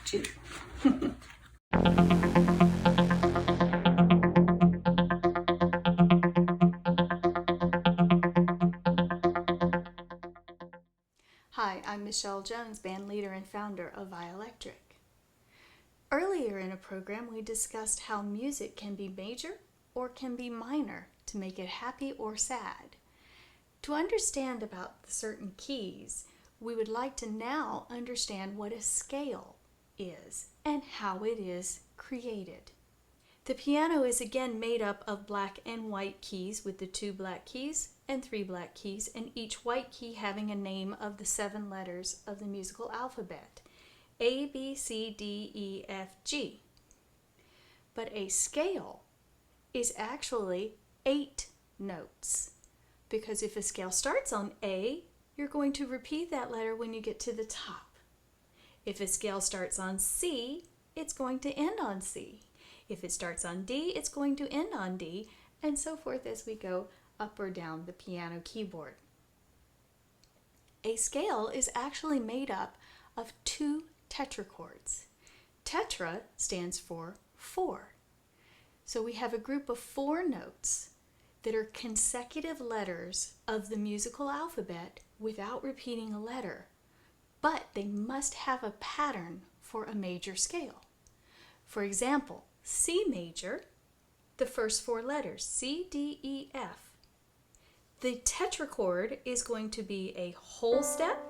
2. Hi, I'm Michelle Jones, band leader and founder of Violectric. Earlier in a program, we discussed how music can be major or can be minor to make it happy or sad. To understand about the certain keys, we would like to now understand what a scale is and how it is created. The piano is again made up of black and white keys with the 2 black keys and 3 black keys, and each white key having a name of the 7 letters of the musical alphabet. A, B, C, D, E, F, G. But a scale is actually 8 notes, because if a scale starts on A, you're going to repeat that letter when you get to the top. If a scale starts on C, it's going to end on C. If it starts on D, it's going to end on D, and so forth as we go up or down the piano keyboard. A scale is actually made up of 2 tetrachords. Tetra stands for 4. So we have a group of 4 notes that are consecutive letters of the musical alphabet without repeating a letter, but they must have a pattern for a major scale. For example, C major, the first 4 letters, C, D, E, F. The tetrachord is going to be a whole step,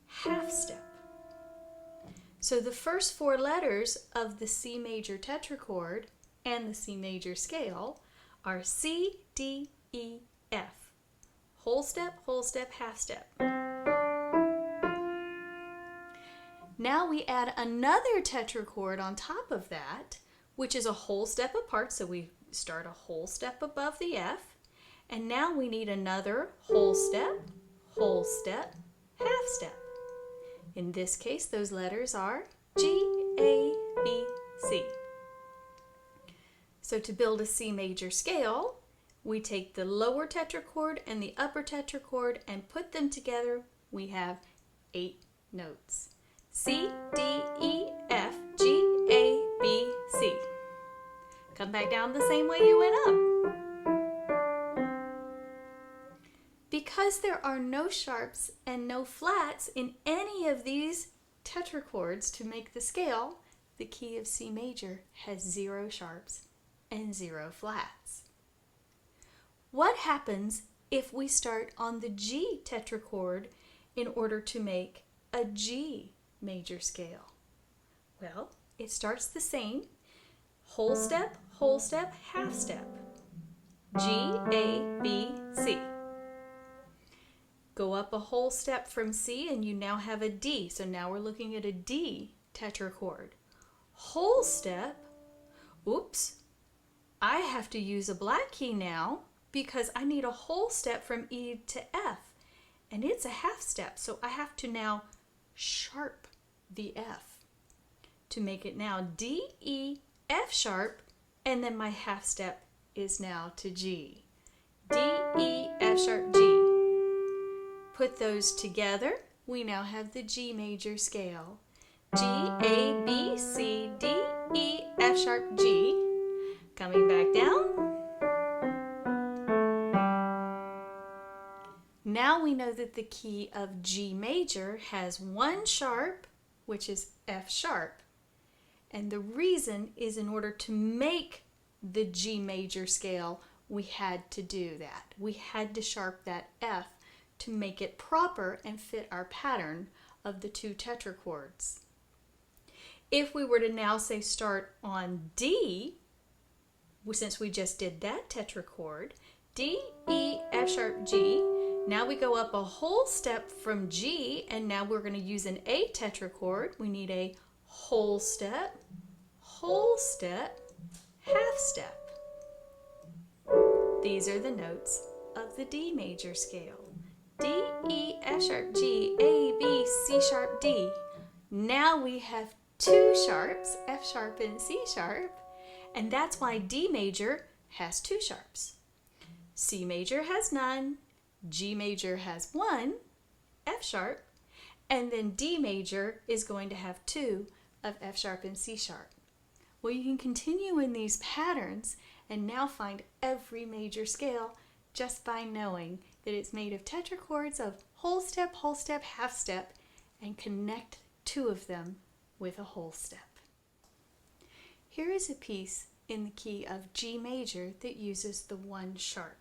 half step. So the first 4 letters of the C major tetrachord and the C major scale are C, D, E, F. Whole step, half step. Now we add another tetrachord on top of that, which is a whole step apart, so we start a whole step above the F, and now we need another whole step, half step. In this case, those letters are G, A, B, C. So to build a C major scale, we take the lower tetrachord and the upper tetrachord and put them together. We have 8 notes. C, D, E, F, G, A, B, C. Come back down the same way you went up. Because there are no sharps and no flats in any of these tetrachords to make the scale, the key of C major has 0 sharps and 0 flats. What happens if we start on the G tetrachord in order to make a G major scale? Well, it starts the same. Whole step, half step. G, A, B, C. Go up a whole step from C and you now have a D. So now we're looking at a D tetrachord. Whole step, oops, I have to use a black key now because I need a whole step from E to F. And it's a half step, so I have to now sharp the F to make it now D, E, F sharp, and then my half step is now to G. D, E, F sharp, G. Put those together, we now have the G major scale. G, A, B, C, D, E, F sharp, G. Coming back down. Now we know that the key of G major has 1 sharp, which is F sharp. And the reason is in order to make the G major scale, we had to do that. We had to sharp that F to make it proper and fit our pattern of the 2 tetrachords. If we were to now say start on D, since we just did that tetrachord, D, E, F sharp, G, now we go up a whole step from G, and now we're going to use an A tetrachord. We need a whole step, half step. These are the notes of the D major scale. D, E, F sharp, G, A, B, C sharp, D. Now we have 2 sharps, F sharp and C sharp, and that's why D major has 2 sharps. C major has none, G major has 1, F sharp, And then D major is going to have 2 of F sharp and C sharp. Well, you can continue in these patterns and now find every major scale just by knowing that it's made of tetrachords of whole step, half step, and connect 2 of them with a whole step. Here is a piece in the key of G major that uses the 1 sharp.